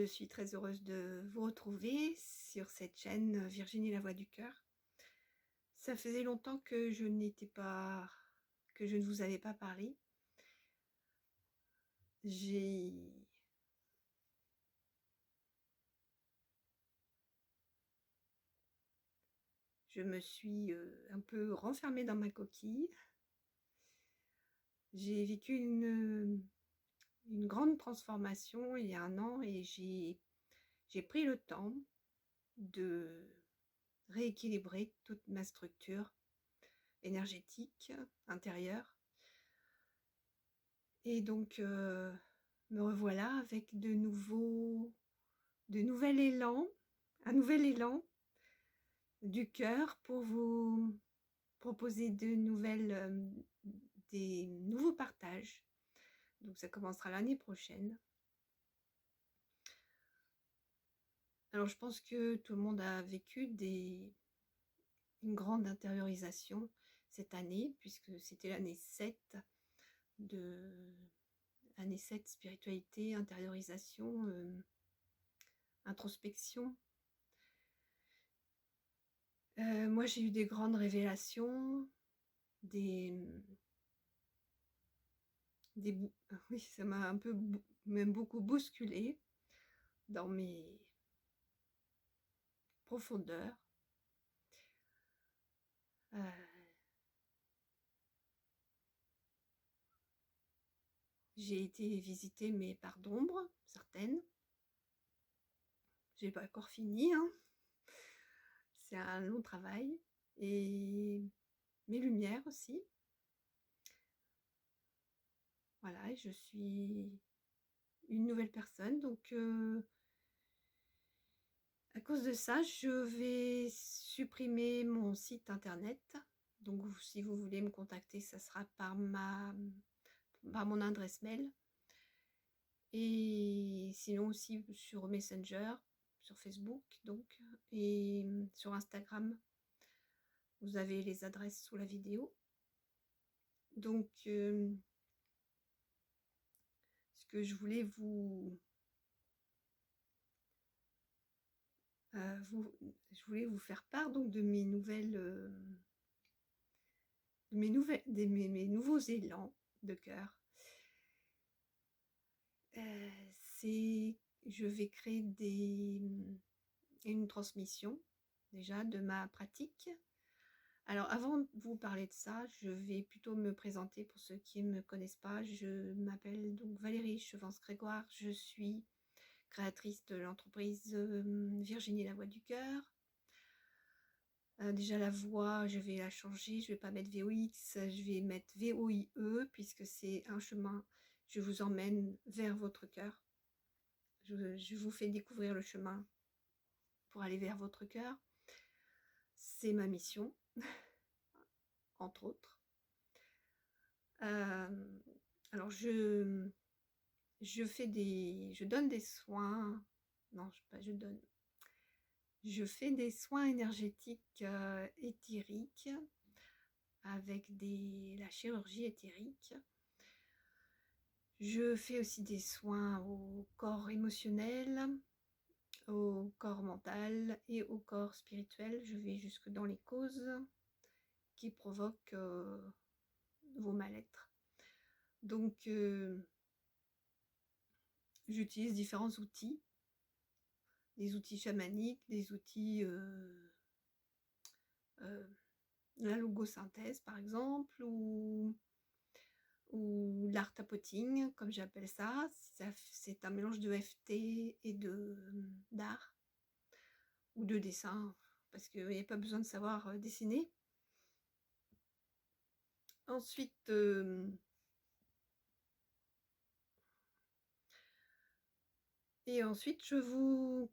Je suis très heureuse de vous retrouver sur cette chaîne Virginie la voix du cœur. Ça faisait longtemps que je ne vous avais pas parlé. J'ai Je me suis un peu renfermée dans ma coquille. J'ai vécu une grande transformation il y a 1 an et j'ai pris le temps de rééquilibrer toute ma structure énergétique intérieure. Et donc, me revoilà avec un nouvel élan du cœur pour vous proposer des nouveaux partages. Donc ça commencera l'année prochaine. Alors je pense que tout le monde a vécu une grande intériorisation cette année, puisque c'était l'année 7 année 7, spiritualité, intériorisation, introspection. Moi, j'ai eu des grandes révélations, oui, ça m'a un peu, même beaucoup bousculé dans mes profondeurs. J'ai été visiter mes parts d'ombre, certaines. J'ai pas encore fini, hein. C'est un long travail. Et mes lumières aussi. Voilà, je suis une nouvelle personne, donc à cause de ça, je vais supprimer mon site internet. Donc si vous voulez me contacter, ça sera par mon adresse mail. Et sinon aussi sur Messenger, sur Facebook donc, et sur Instagram. Vous avez les adresses sous la vidéo. Donc ce que je voulais vous faire part donc de mes mes nouveaux élans de cœur. Je vais créer une transmission déjà de ma pratique. Alors avant de vous parler de ça, je vais plutôt me présenter pour ceux qui ne me connaissent pas. Je m'appelle donc Valérie Chevance-Grégoire, je suis créatrice de l'entreprise Virginie la voix du cœur. Déjà la voix, je vais la changer, je ne vais pas mettre VOX, je vais mettre VOIE puisque c'est un chemin, je vous emmène vers votre cœur. Je vous fais découvrir le chemin pour aller vers votre cœur. C'est ma mission, entre autres. Alors je donne des soins, non, je fais des soins énergétiques éthériques avec la chirurgie éthérique. Je fais aussi des soins au corps émotionnel, au corps mental et au corps spirituel. Je vais jusque dans les causes qui provoquent vos mal-être. Donc, j'utilise différents outils, des outils chamaniques, des outils, la logosynthèse par exemple, ou l'art tapoting, comme j'appelle ça. C'est un mélange de FT et d'art, ou de dessin, parce qu'il n'y a pas besoin de savoir dessiner. Ensuite, je vous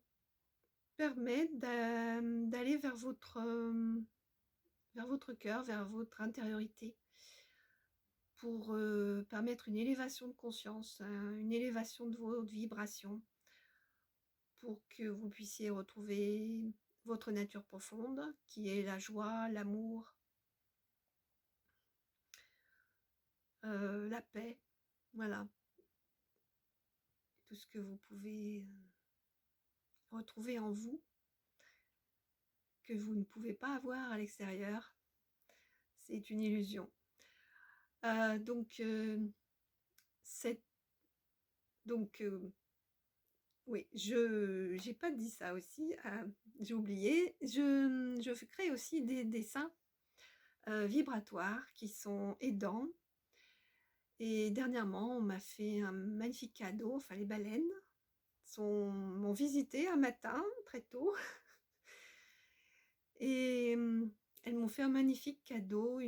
permets d'aller vers votre cœur, vers votre intériorité, pour permettre une élévation de conscience, une élévation de votre vibration, pour que vous puissiez retrouver votre nature profonde, qui est la joie, l'amour, la paix, voilà. Tout ce que vous pouvez retrouver en vous, que vous ne pouvez pas avoir à l'extérieur. C'est une illusion. Donc, oui, je n'ai pas dit ça aussi, j'ai oublié. Je crée aussi des dessins vibratoires qui sont aidants. Et dernièrement, on m'a fait un magnifique cadeau. Enfin, les baleines m'ont visité un matin, très tôt. Et elles m'ont fait un magnifique cadeau,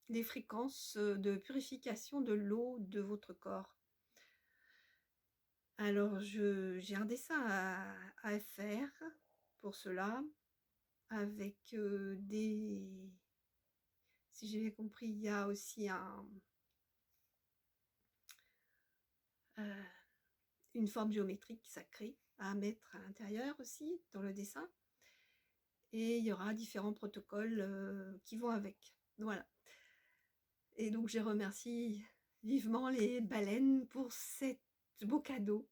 des fréquences de purification de l'eau de votre corps. Alors, j'ai un dessin à faire pour cela, avec si j'ai bien compris, il y a aussi une forme géométrique sacrée à mettre à l'intérieur aussi, dans le dessin. Et il y aura différents protocoles qui vont avec. Voilà. Et donc, je remercie vivement les baleines pour cet beau cadeau.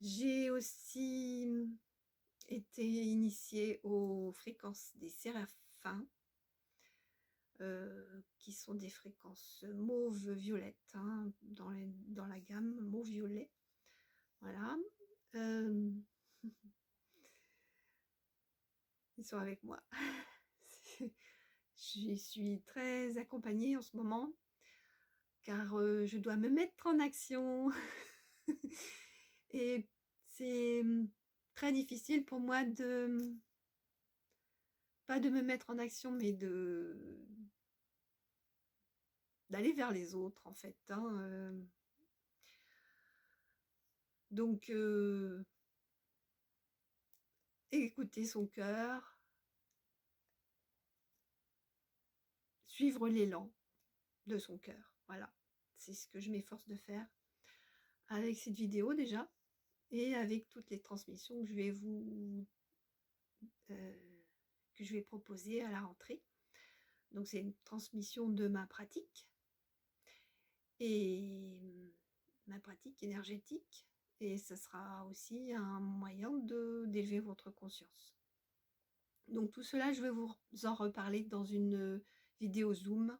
J'ai aussi été initiée aux fréquences des séraphins, qui sont des fréquences mauve-violette, hein, dans la gamme mauve-violet. Voilà. Ils sont avec moi. Je suis très accompagnée en ce moment, car je dois me mettre en action. Et c'est très difficile pour moi pas de me mettre en action, mais d'aller vers les autres, en fait. Hein, donc, écouter son cœur, suivre l'élan de son cœur. Voilà, c'est ce que je m'efforce de faire avec cette vidéo déjà, et avec toutes les transmissions que je vais que je vais proposer à la rentrée. Donc c'est une transmission de ma pratique, et ma pratique énergétique, et ce sera aussi un moyen d'élever votre conscience. Donc tout cela, je vais vous en reparler dans une vidéo Zoom,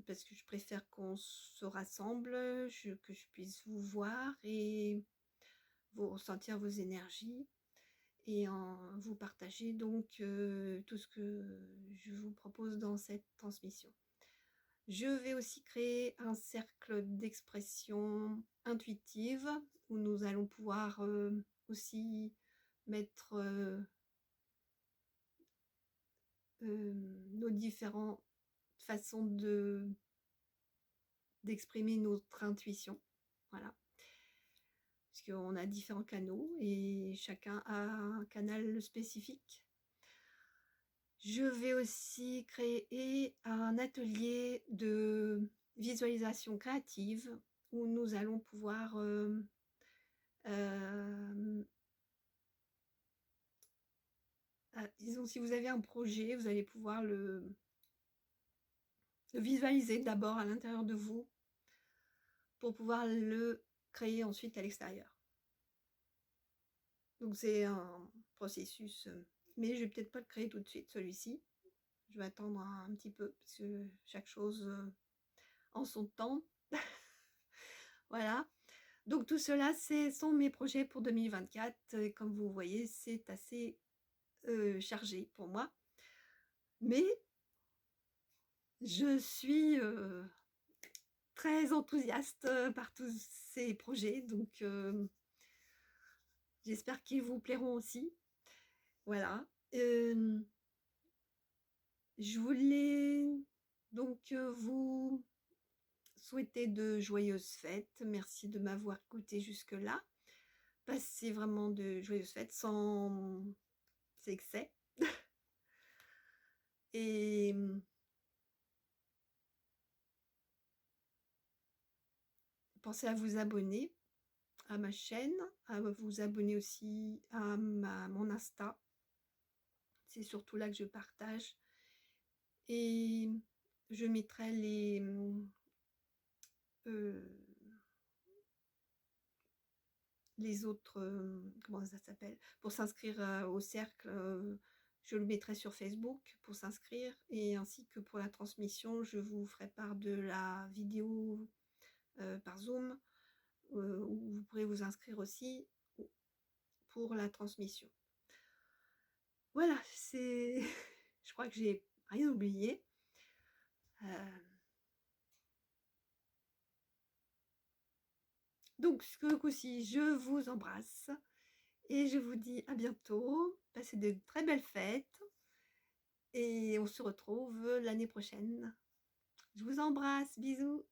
parce que je préfère qu'on se rassemble, que je puisse vous voir et vous ressentir vos énergies, et vous partager donc tout ce que je vous propose dans cette transmission. Je vais aussi créer un cercle d'expression intuitive où nous allons pouvoir aussi mettre nos différentes façons d'exprimer notre intuition. Voilà. Parce qu'on a différents canaux et chacun a un canal spécifique. Je vais aussi créer un atelier de visualisation créative où nous allons pouvoir disons, si vous avez un projet, vous allez pouvoir le visualiser d'abord à l'intérieur de vous pour pouvoir le créer ensuite à l'extérieur. Donc c'est un processus, mais je vais peut-être pas le créer tout de suite, celui-ci. Je vais attendre un petit peu, parce que chaque chose en son temps. Voilà. Donc tout cela, ce sont mes projets pour 2024. Et comme vous voyez, c'est assez chargé pour moi. Mais je suis très enthousiaste par tous ces projets. Donc j'espère qu'ils vous plairont aussi. Voilà. Je voulais donc vous souhaiter de joyeuses fêtes. Merci de m'avoir écouté jusque-là. Passez vraiment de joyeuses fêtes sans excès. Et pensez à vous abonner à ma chaîne, à vous abonner aussi à mon Insta. C'est surtout là que je partage. Et je mettrai les autres, comment ça s'appelle? Pour s'inscrire au cercle, je le mettrai sur Facebook pour s'inscrire, et ainsi que pour la transmission, je vous ferai part de la vidéo par Zoom, où vous pourrez vous inscrire aussi pour la transmission. Voilà, c'est je crois que j'ai rien oublié. Donc ce coup-ci, je vous embrasse et je vous dis à bientôt. Passez de très belles fêtes et on se retrouve l'année prochaine. Je vous embrasse, bisous.